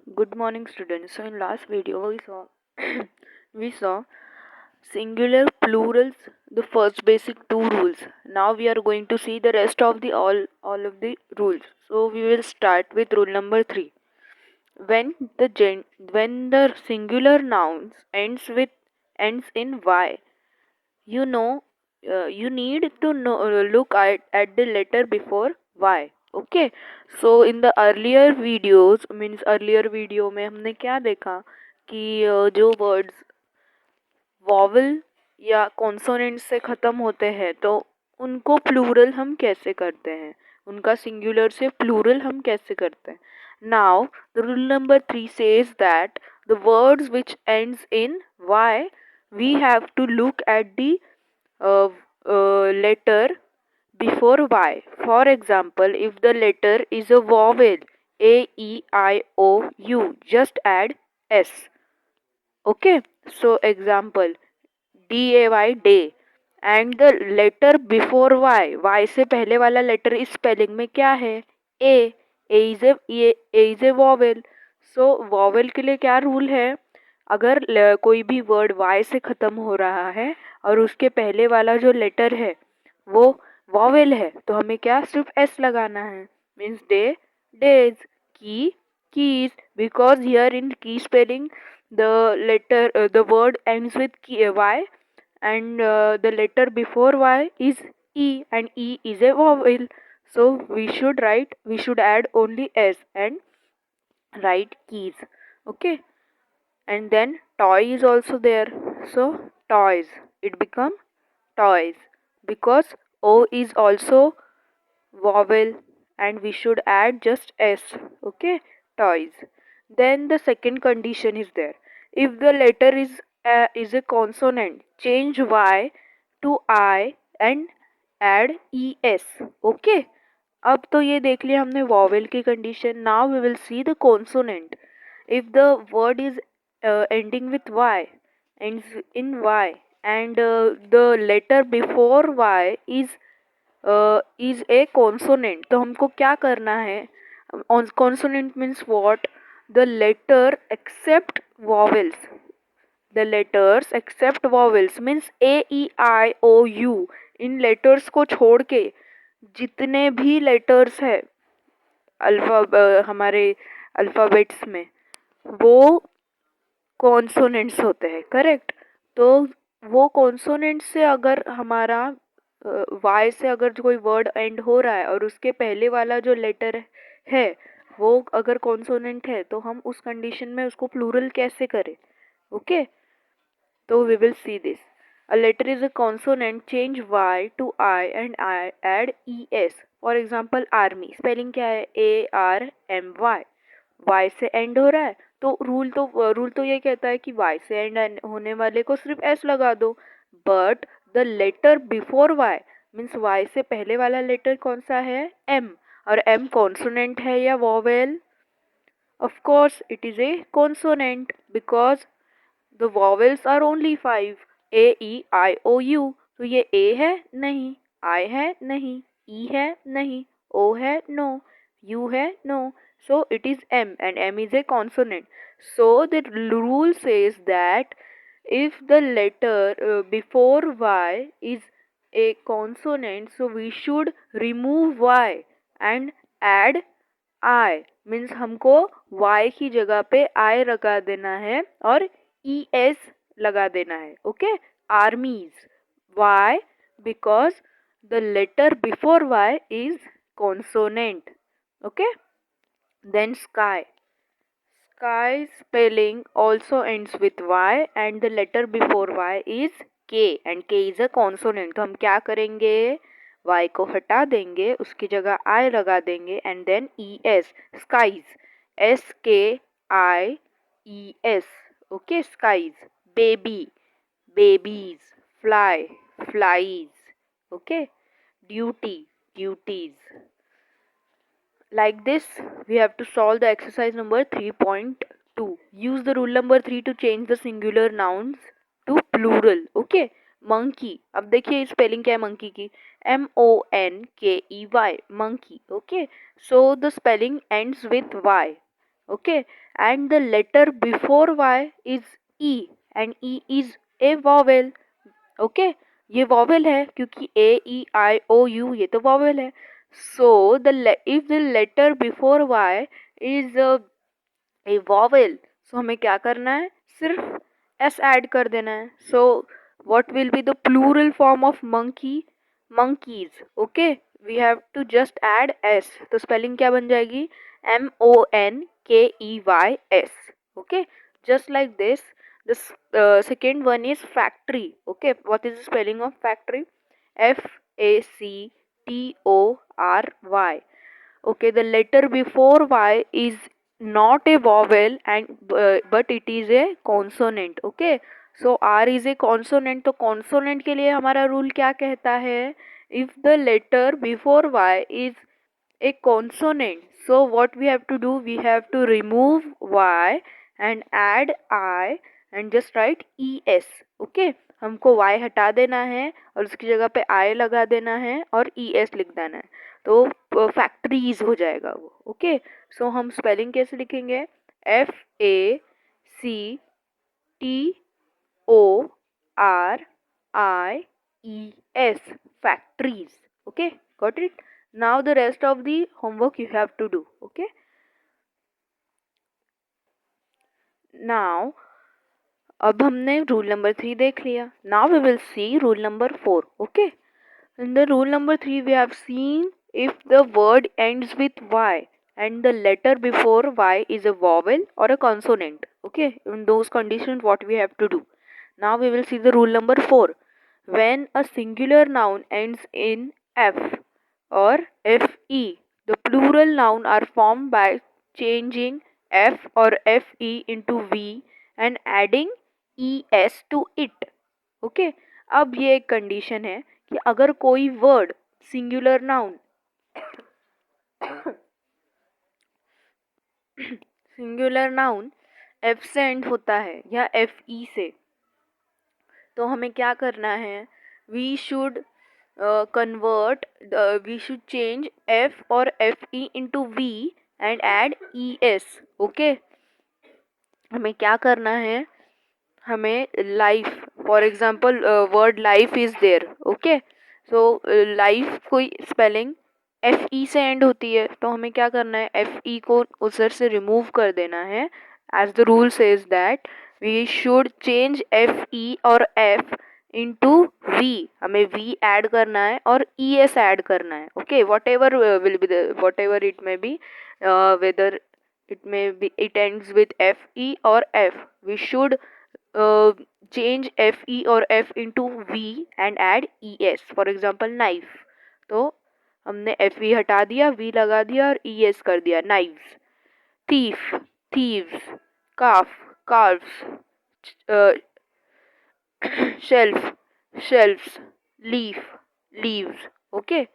Good morning, students. So in last video we saw we saw singular, plurals, the first basic two rules. Now we are going to see the rest of the all of the rules. So we will start with rule number 3. When the singular nouns ends in y, you know you need to look at the letter before y. Okay, so in the earlier videos means earlier video में हमने क्या देखा कि जो words vowel या consonant से ख़त्म होते हैं तो उनको प्लूरल हम कैसे करते हैं, उनका सिंगुलर से प्लूरल हम कैसे करते हैं. Now the rule number 3 says that the words which ends in y we have to look at the letter before y. For example, if the letter is a vowel a, e, I, o, u, just add s. Okay, so example day day and the letter before y से पहले वाला letter इस spelling में क्या है a. A is a vowel. So vowel के लिए क्या रूल है, अगर कोई भी वर्ड y से ख़त्म हो रहा है और उसके पहले वाला जो लेटर है वो वॉवेल है तो हमें क्या सिर्फ एस लगाना है. मीन्स डे डेज, की कीज, बिकॉज हियर इन की spelling the word ends with y and the letter before y is e and e is a vowel. So we should add only s and write keys. Okay, and then toy is also there, so toys, it become toys because o is also vowel and we should add just s. Okay, toys. Then the second condition is there, if the letter is a consonant, change y to I and add es. Okay, अब तो ये देख लिया हमने vowel की condition. Now we will see the consonant. If the word is ending with y, ends in y and the letter before y is a consonant, तो हमको क्या करना है. Consonant means what? The letter except vowels. The letters except vowels means a, e, I, o, u. In letters को छोड़ के जितने भी लेटर्स है हमारे अल्फ़ाबेट्स में वो कॉन्सोनेंट्स होते हैं. करेक्ट. तो वो कॉन्सोनेंट से अगर हमारा वाई से अगर कोई वर्ड एंड हो रहा है और उसके पहले वाला जो लेटर है वो अगर कॉन्सोनेंट है तो हम उस कंडीशन में उसको प्लूरल कैसे करें. ओके, तो we will see this. A letter is a consonant, change y to I and I add es. For example army, spelling क्या है ARMY. y से एंड हो रहा है तो रूल तो ये कहता है कि y से एंड होने वाले को सिर्फ s लगा दो. But the letter before y means y से पहले वाला लेटर कौन सा है m, और m कॉन्सोनेंट है या vowel. Of course it is a consonant because the vowels are only 5, A, E, I, O, U. तो ये A है नहीं, I है नहीं, E है नहीं, O है no, U है no. So it is M and M is a consonant. So the rule says that if the letter before Y is a consonant, so we should remove Y and add I. Means हमको Y की जगह पे I लगा देना है और ES लगा देना है. Okay, आर्मीज. Why? Because the letter before Y is consonant. Okay, then sky. Sky spelling also ends with Y and the letter before Y is K and K is a consonant. तो हम क्या करेंगे, Y को हटा देंगे, उसकी जगह I लगा देंगे and then ES. skies, SKIES. Okay, skies. Baby, babies. Fly, flies. Okay, duty, duties. Like this, we have to solve the exercise number 3.2. Use the rule number 3 to change the singular nouns to plural. Okay, monkey. अब देखिए spelling क्या है monkey की, MONKEY, monkey. Okay, so the spelling ends with Y. okay, and the letter before y is e and e is a vowel, okay, ये vowel है क्योंकि a e I o u ये तो vowel है. So if the letter before y is a vowel, so हमें क्या करना है, सिर्फ s ऐड कर देना है. So what will be the plural form of monkey? Monkeys, okay, we have to just add s. तो spelling क्या बन जाएगी, MONKEYS, okay, just like this. This second one is factory, okay. What is the spelling of factory? FACTORY. Okay, the letter before y is not a vowel and but it is a consonant, okay. So r is a consonant, तो consonant के लिए हमारा rule क्या कहता है, if the letter before y is a consonant, so what we have to do, we have to remove y and add I and just write es, okay. हमको y हटा देना है और उसकी जगह पे I लगा देना है और es लिख देना है, तो फैक्ट्रीज हो जाएगा वो, ओके. सो हम स्पेलिंग कैसे लिखेंगे, FACTORIES, factories, okay, got it. Now the rest of the homework you have to do, okay. Now अब हमने रूल नंबर 3 देख लिया. Now we will see rule number 4, okay. In the rule number 3 we have seen if the word ends with y and the letter before y is a vowel or a consonant, okay, in those conditions what we have to do. Now we will see the rule number 4. When a singular noun ends in f or fe, the plural noun are formed by changing f or fe into v and adding es to it, okay. अब ये एक condition है कि अगर कोई word singular noun singular noun F से and होता है या एफ ई से, तो हमें क्या करना है, we should convert, we should change F और F E into V and add E S, okay. हमें क्या करना है, हमें life, for example word life is there, okay. So life कोई स्पेलिंग एफ ई से एंड होती है, तो हमें क्या करना है, एफ ई को उधर से रिमूव कर देना है. As the rule says that we should change F E और एफ इनटू वी, हमें वी ऐड करना है और ई एस ऐड करना है, okay. Whatever will be whatever it may be, whether it may be it ends with fe or f, we should change fe or f into v and add es. For example knife, तो हमने fe हटा दिया, v लगा दिया और es कर दिया, knives. thief, thieves. calf, calves. shelf, shelves. leaf, leaves, okay.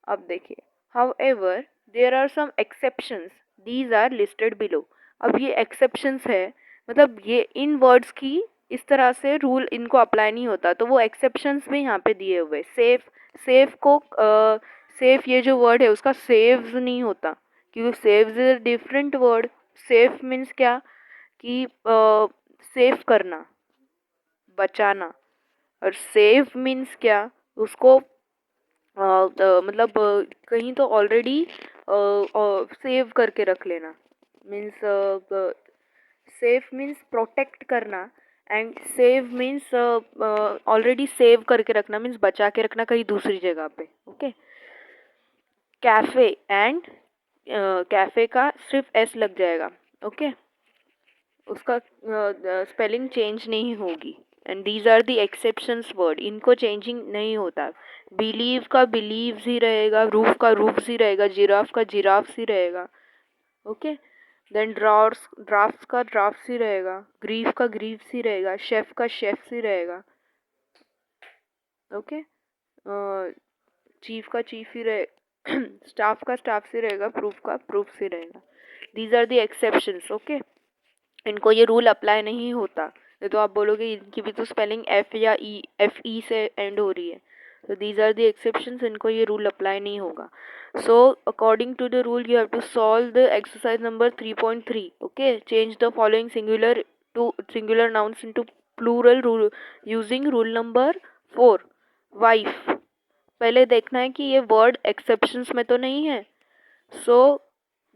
अब देखिए, however there are some exceptions, these are listed below. अब ये exceptions है, मतलब ये इन वर्ड्स की इस तरह से रूल इनको अप्लाई नहीं होता, तो वो exceptions भी यहाँ पे दिए हुए. सेफ, सेफ को सेफ ये जो वर्ड है उसका सेव्स नहीं होता, क्योंकि saves is different word. Safe means क्या कि सेफ करना, बचाना, और सेव मीन्स क्या, उसको मतलब कहीं तो ऑलरेडी सेव करके रख लेना, मीन्स सेफ मीन्स प्रोटेक्ट करना and save means already save करके रखना, मीन्स बचा के रखना कहीं दूसरी जगह पे, ओके. कैफ़े एंड कैफ़े का सिर्फ एस लग जाएगा, ओके, उसका स्पेलिंग चेंज नहीं होगी. And these are the exceptions word, इनको चेंजिंग नहीं होता. बिलीव का बिलीव्स ही रहेगा, रूफ का रूफ्स ही रहेगा, जिराफ का जिराफ्स ही रहेगा, ओके. देन ड्राफ्ट्स का ड्राफ्ट्स ही रहेगा, ग्रीफ का ग्रीव्स ही रहेगा, शेफ का शेफ्स ही रहेगा, ओके. चीफ का चीफ ही रहेगा, स्टाफ का स्टाफ ही रहेगा, प्रूफ का प्रूफ ही रहेगा. These are the exceptions, okay. इनको ये रूल अप्लाई नहीं होता, तो आप बोलोगे इनकी भी तो स्पेलिंग एफ या ई, एफ ई से एंड हो रही है, So these are the exceptions, इनको ये rule apply नहीं होगा. So according to the rule you have to solve the exercise number 3.3. Okay, change the following singular nouns into plural rule using rule number 4. Wife. पहले देखना है कि ये word exceptions में तो नहीं है. So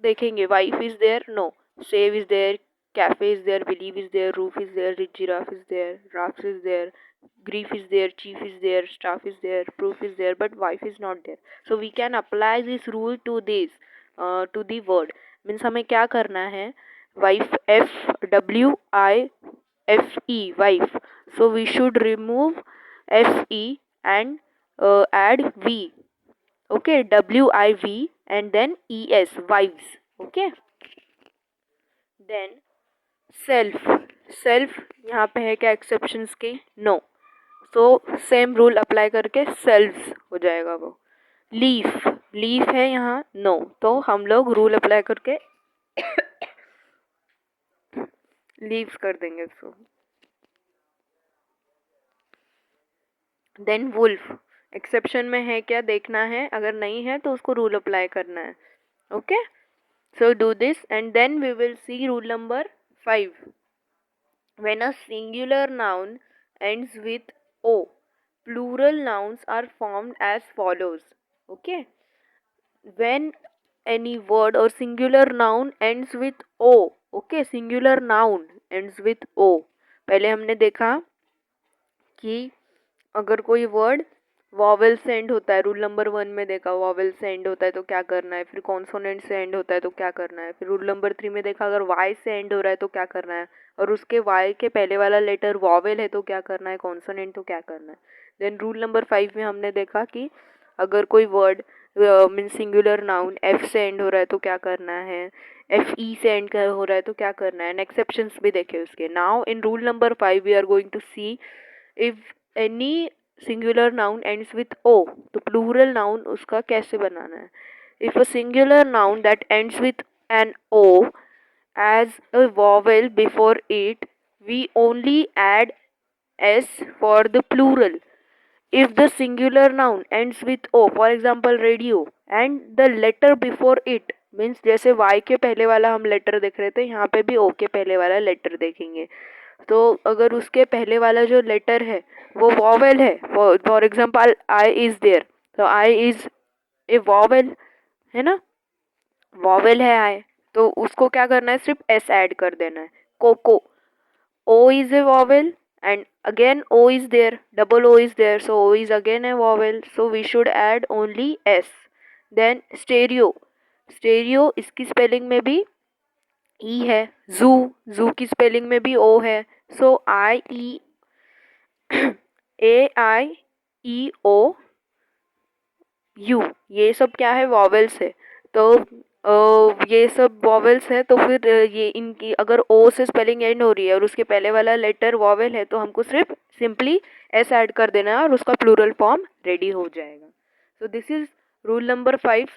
देखेंगे wife is there, no. Save is there, cafe is there, believe is there, roof is there, rich giraffe is there, rafts is there, grief is there, chief is there, staff is there, proof is there, but wife is not there. So we can apply this rule to this, to the word. Means हमें क्या करना है, wife, FWIFE, wife. So we should remove FE and add V. Okay, WIV and then ES, wives. Okay, then self. Self यहाँ पे है क्या exceptions की? No. So same rule apply करके सेल्व्स हो जाएगा वो. लीफ. लीफ है यहाँ? नो. तो हम लोग रूल अप्लाई करके लीव्स कर देंगे इसको. Then wolf. एक्सेप्शन में है क्या देखना है, अगर नहीं है तो उसको रूल अप्लाई करना है. Okay, so do this and then we will see rule number 5. When a singular noun ends with O, plural nouns are formed as follows. Okay, when any word or singular noun ends with O. Okay, singular noun ends with O. पहले हमने देखा कि अगर कोई word vowel से and होता है, rule number 1 में देखा वॉवेल से एंड होता है तो क्या करना है, फिर कॉन्सोनेंट से एंड होता है तो क्या करना है, फिर रूल नंबर 3 में देखा अगर वाई से एंड हो रहा है तो क्या करना है, और उसके वाई के पहले वाला लेटर वॉवेल है तो क्या करना है, कॉन्सोनेंट तो क्या करना है. देन रूल नंबर 5 में हमने देखा कि अगर कोई word mean singular noun F से एंड हो रहा है तो क्या करना है, FE से एंड हो रहा है तो क्या करना है, एंड एक्सेप्शंस भी देखे उसके. Now in rule number 5 we are going to see if any singular noun ends with O, तो plural noun उसका कैसे बनाना है. If a singular noun that ends with an O as a vowel before it, we only add S for the plural. If the singular noun ends with O, for example radio, and the letter before it means जैसे Y के पहले वाला हम letter देख रहे थे, यहाँ पे भी O के पहले वाला लेटर देखेंगे. तो अगर उसके पहले वाला जो लेटर है वो वॉवेल है, for example I is there, तो आई इज ए वॉवेल है ना, वॉवेल है आई, तो उसको क्या करना है, सिर्फ एस ऐड कर देना है. Coco, O is a vowel and again O is there, double O is there, so O is again a vowel, so we should add only S. Then stereo. stereo इसकी spelling में भी ई है. जू, जू की स्पेलिंग में भी ओ है. सो आई ई AIEO U, ये सब क्या है, वॉवेल्स है. तो ये सब वॉवेल्स है, तो फिर ये इनकी अगर ओ से स्पेलिंग एंड हो रही है और उसके पहले वाला लेटर वॉवेल है तो हमको सिर्फ सिंपली एस ऐड कर देना है और उसका प्लूरल फॉर्म रेडी हो जाएगा. So this is rule number 5,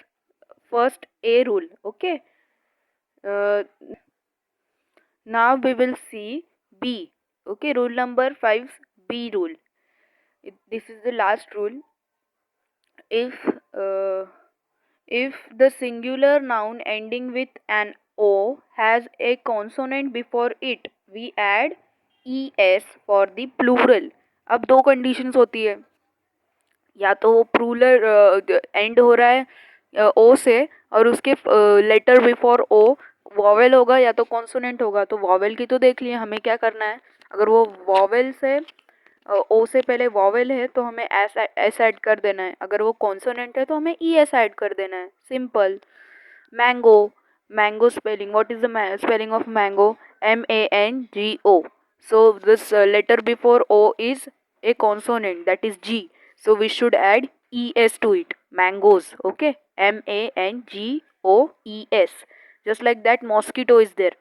first A rule. Okay, now we will see B. Okay, rule number 5 B rule. This is the last rule. If the singular noun ending with an O has a consonant before it, we add ES for the plural. अब दो conditions होती है, या तो वो plural and हो रहा है ओ से और उसके लेटर बिफोर ओ वॉवेल होगा या तो कॉन्सोनेंट होगा. तो वॉवेल की तो देख लिए, हमें क्या करना है, अगर वो वॉवेल से ओ से पहले वॉवेल है तो हमें एस ऐड कर देना है, अगर वो कॉन्सोनेंट है तो हमें ई एस ऐड कर देना है. Simple. Mango. Mango spelling, what is the spelling of mango? MANGO. So this letter before O is a consonant, that is G, so we should add ES to it. Mangoes. Okay, MANGOES. Just like that, mosquito is there.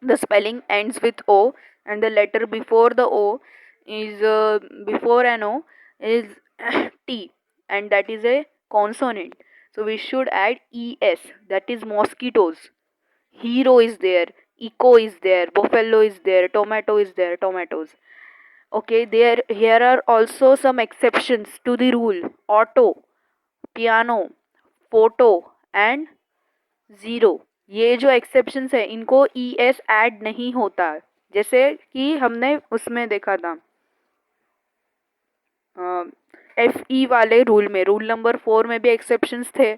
The spelling ends with O and the letter before the O is before an O is T, and that is a consonant, so we should add ES, that is mosquitoes. Hero is there, eco is there, buffalo is there, tomato is there, tomatoes. Okay, here are also some exceptions to the rule. Auto, piano, photo and zero. ये जो exceptions है इनको ES add नहीं होता, जैसे कि हमने उसमें देखा था FE वाले रूल में, रूल नंबर 4 में भी एक्सेप्शंस थे,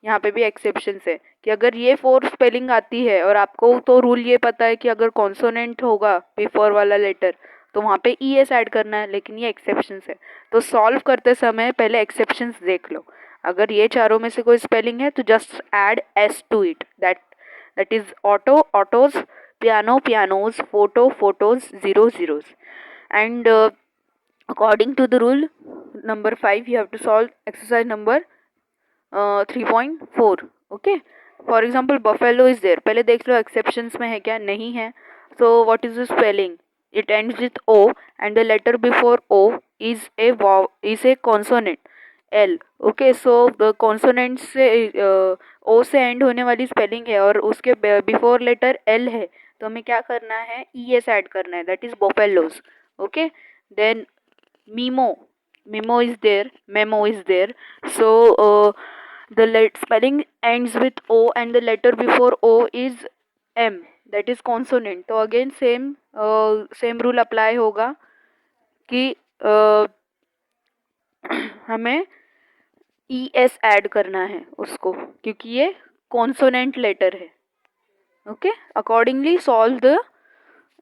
यहाँ पे भी एक्सेप्शंस है कि अगर ये 4 स्पेलिंग आती है और आपको तो रूल ये पता है कि अगर कॉन्सोनेंट होगा बिफोर वाला लेटर तो वहाँ पे ES ऐड करना है, लेकिन ये एक्सेप्शंस है। तो सॉल्व करते समय पहले एक्सेप्शंस देख लो। अगर ये चारों में से कोई स्पेलिंग है तो just add S to it, that is auto, autos, piano, pianos, photo, photos, zero, zeros. And according to the rule number 5 you have to solve exercise number 3.4. okay, for example buffalo is there, पहले देख लो exceptions में है क्या, नहीं है। so what is the spelling, it ends with O and the letter before O is a consonant L. okay, so the consonant से O से end होने वाली स्पेलिंग है और उसके बिफोर लेटर L है, तो हमें क्या करना है, ES ऐड करना है, that is buffaloes. okay, then Memo is there, memo is there. So the spelling ends with O and the letter before O is M, that is consonant. तो again same rule apply होगा कि हमें ES add करना है उसको, क्योंकि ये consonant letter है। okay, accordingly solve the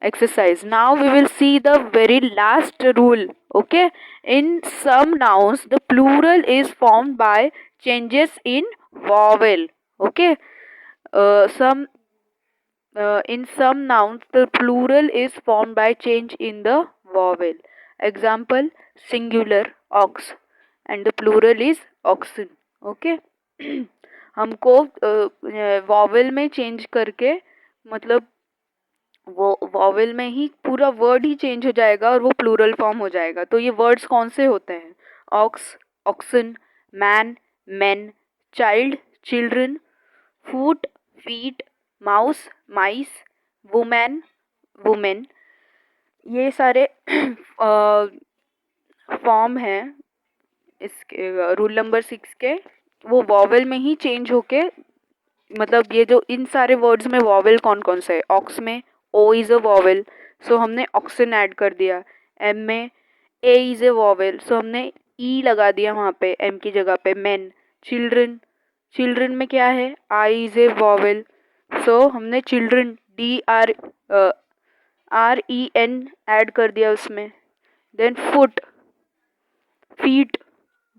exercise. Now we will see the very last rule. okay, in some nouns the plural is formed by changes in vowel. okay, in some nouns the plural is formed by change in the vowel. example singular ox and the plural is oxen. okay, हमको vowel में change करके, मतलब वो vowel में ही पूरा word ही change हो जाएगा और वो प्लूरल फॉर्म हो जाएगा। तो ये वर्ड्स कौन से होते हैं, ox, oxen, man, men, child, children, foot, feet, mouse, mice, women, women. ये सारे फॉर्म हैं इसके रूल नंबर 6 के, वो वॉवेल में ही चेंज होके, मतलब ये जो इन सारे वर्ड्स में वॉवेल कौन कौन से है, ऑक्स में ओ इज़ अ वॉवेल, सो हमने ऑक्सन ऐड कर दिया। एम में ए इज़ ए वॉवेल, सो हमने ई लगा दिया वहाँ पे एम की जगह पे। मैन, चिल्ड्रन, चिल्ड्रन में क्या है, आई इज़ ए वॉवेल, सो हमने चिल्ड्रन DREN ऐड कर दिया उसमें। Then foot, feet,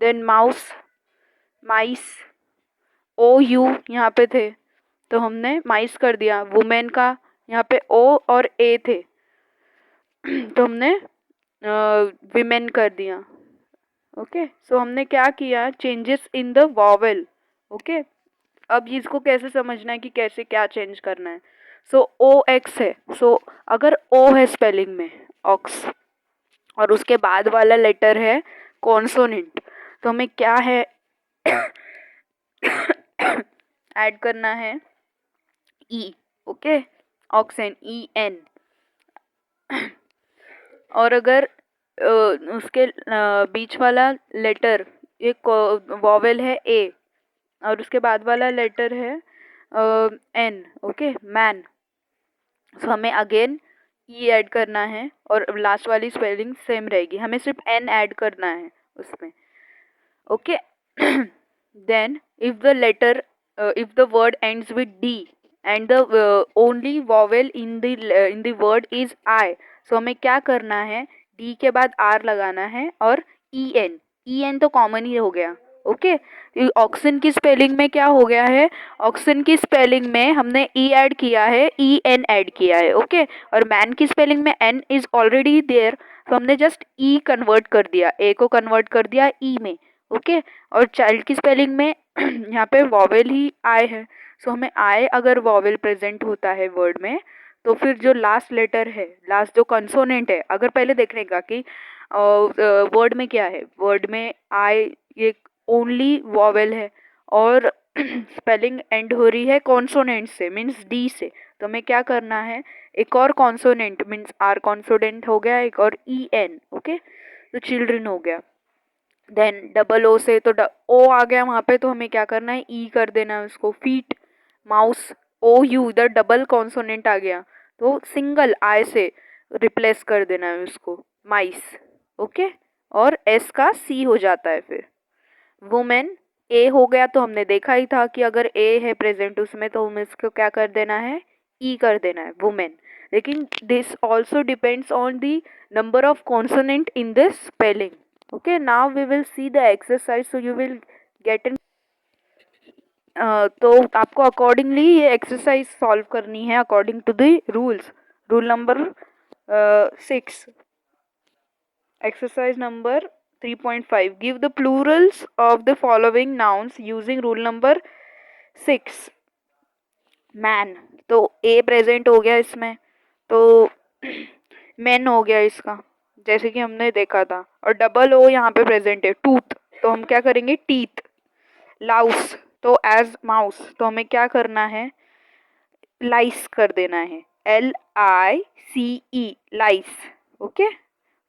then mouse, mice, O U यहाँ पे थे तो हमने माइस कर दिया। वुमेन का यहाँ पे ओ और ए थे तो हमने विमेन कर दिया। ओके, सो हमने क्या किया, changes in the vowel. Okay, अब इसको कैसे समझना है कि कैसे क्या चेंज करना है। सो ओ एक्स है, सो अगर ओ है स्पेलिंग में ऑक्स और उसके बाद वाला लेटर है कॉन्सोनेंट, तो हमें क्या है ऐड करना है ई। Okay, ऑक्सेन, EN। और अगर उसके बीच वाला लेटर एक वॉवेल है ए और उसके बाद वाला लेटर है N। ओके, मैन, सो हमें अगेन ई ऐड करना है और लास्ट वाली स्पेलिंग सेम रहेगी, हमें सिर्फ N ऐड करना है उसमें। Okay, then if the word ends with D and the only vowel in the word is I, सो हमें क्या करना है, D के बाद R लगाना है और EN तो कॉमन ही हो गया। ओके, ऑक्सन की स्पेलिंग में क्या हो गया है, ऑक्सन की स्पेलिंग में हमने E ऐड किया है, EN ऐड किया है। ओके, और मैन की स्पेलिंग में N इज ऑलरेडी देयर, तो हमने जस्ट E कन्वर्ट कर दिया, A को कन्वर्ट कर दिया E में। ओके, और चाइल्ड की स्पेलिंग में यहाँ पे वॉवेल ही आई है, सो हमें आई अगर वॉवेल प्रेजेंट होता है वर्ड में तो फिर जो लास्ट लेटर है, लास्ट जो कंसोनेंट है, अगर पहले देखने का कि वर्ड में क्या है, वर्ड में आई ये ओनली वॉवेल है और स्पेलिंग एंड हो रही है कॉन्सोनेंट से, मीन्स D से, तो हमें क्या करना है, एक और कॉन्सोनेंट मीन्स आर कॉन्सोनेंट हो गया, एक और ई एन, ओके, तो चिल्ड्रन हो गया। देन डबल ओ से तो ओ आ गया वहाँ पे, तो हमें क्या करना है, ई कर देना है उसको। फीट, माउस, ओ यू, इधर डबल कॉन्सोनेंट आ गया तो सिंगल आई से रिप्लेस कर देना है उसको, माइस, ओके, और एस का सी हो जाता है फिर। वुमेन, ए हो गया तो हमने देखा ही था कि अगर ए है प्रेजेंट उसमें तो हमें इसको क्या कर देना है, ई कर देना है, वुमेन। लेकिन this also depends on the number of consonant in this spelling. Okay, now we will see the exercise, so you will get an तो आपको अकॉर्डिंगली ये एक्सरसाइज सॉल्व करनी है according to the rules. Rule number 6, exercise number 3.5, give the plurals of the following nouns using rule number 6। Man, तो a present हो गया इसमें, तो मैन हो गया इसका, जैसे कि हमने देखा था। और डबल ओ यहाँ पे प्रेजेंट है, टूथ, तो हम क्या करेंगे, टीथ। लाउस, तो एज माउस, तो हमें क्या करना है, लाइस कर देना है, LICE, लाइस, ओके।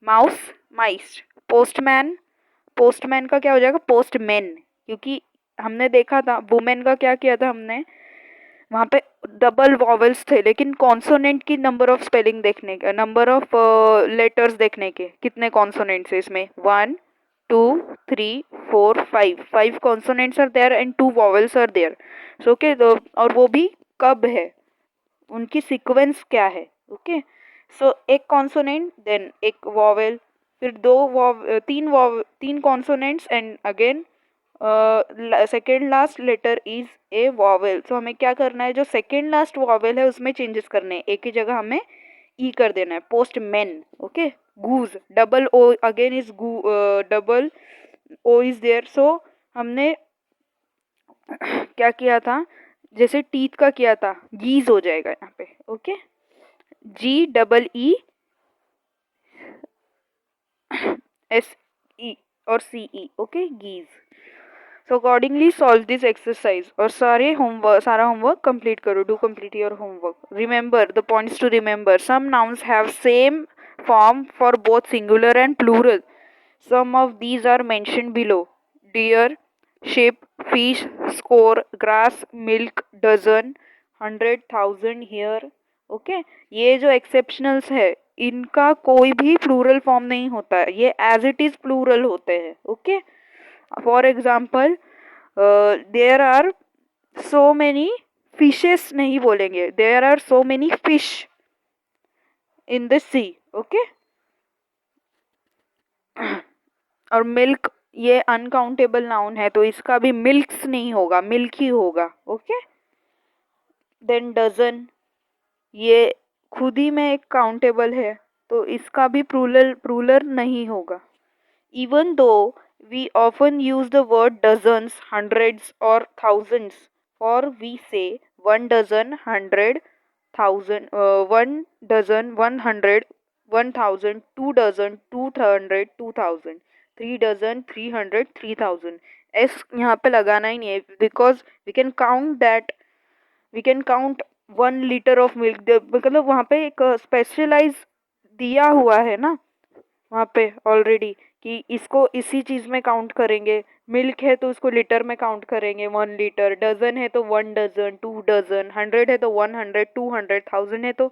माउस, माइस। पोस्टमैन, पोस्टमैन का क्या हो जाएगा, पोस्टमैन, क्योंकि हमने देखा था वुमेन का क्या किया था हमने, वहाँ पे डबल वॉवेल्स थे, लेकिन कॉन्सोनेंट की नंबर ऑफ स्पेलिंग देखने के, नंबर ऑफ लेटर्स देखने के, कितने कॉन्सोनेंट्स है इसमें, 1 2 3 4 5, 5 consonants are there and 2 vowels are there, so okay, और वो भी कब है, उनकी सीक्वेंस क्या है, ओके। सो एक कॉन्सोनेंट देन एक वॉवेल, फिर तीन consonants and again second last letter is a vowel. So हमें क्या करना है, जो सेकेंड लास्ट वॉवेल है उसमें चेंजेस करने हैं, एक ही जगह हमें ई कर देना है, postman, okay. Goose, double O again is double O is there, so हमने क्या किया था, जैसे टीथ का किया था, गीज हो जाएगा यहाँ पे, ओके, GEESE और CE, okay, geese. So accordingly solve this exercise, और सारा होमवर्क कंप्लीट करो, do complete your homework. Remember the points to remember, some nouns have same form for both singular and plural, some of these are mentioned below, deer, ship, fish, score, grass, milk, dozen, 100,000, here, okay. ये जो exceptionals है इनका कोई भी plural form नहीं होता है, ये एज इट इज प्लूरल होते हैं, okay. For example there are so many fishes नहीं बोलेंगे, there are so many fish in the sea, okay. और मिल्क, ये अनकाउंटेबल नाउन है तो इसका भी मिल्क्स नहीं होगा, मिल्क ही होगा, ओके। देन डजन, ये खुद ही में एक काउंटेबल है तो इसका भी प्लूरल नहीं होगा। Even though we often use the word dozens, hundreds, or thousands, or we say 1 dozen, 100,000, 1 dozen, 100, 1,000, 2 dozen, 200, 2,000, 3 dozen, 300, 3,000. S यहाँ पे लगाना ही नहीं है, because we can count 1 liter of milk, मतलब वहाँ पे एक स्पेशलाइज दिया हुआ है ना वहाँ पे ऑलरेडी, कि इसको इसी चीज़ में काउंट करेंगे, मिल्क है तो उसको लीटर में काउंट करेंगे, 1 liter, डजन है तो 1 dozen, 2 dozen, 100 है तो 100, 200, 1000 है तो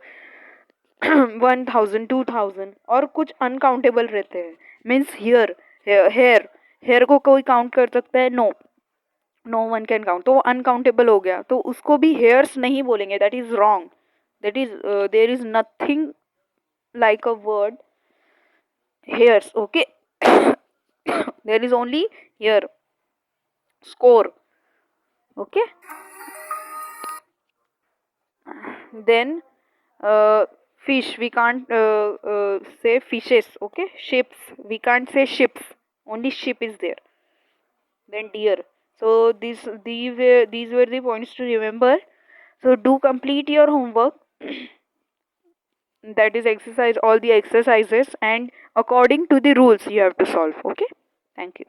1000, 2000, और कुछ अनकाउंटेबल रहते हैं, मीन्स हेयर, हेयर को कोई काउंट कर सकता है, no, no one can count, तो वो अनकाउंटेबल हो गया, तो उसको भी हेयर्स नहीं बोलेंगे, that is wrong, that is there is nothing like a word hairs, okay. There is only here score, okay. Then fish, we can't say fishes, okay. Ships, we can't say ships, only ship is there. Then deer, so these were the points to remember, so do complete your homework. That is exercise, all the exercises, and according to the rules you have to solve, okay. Thank you.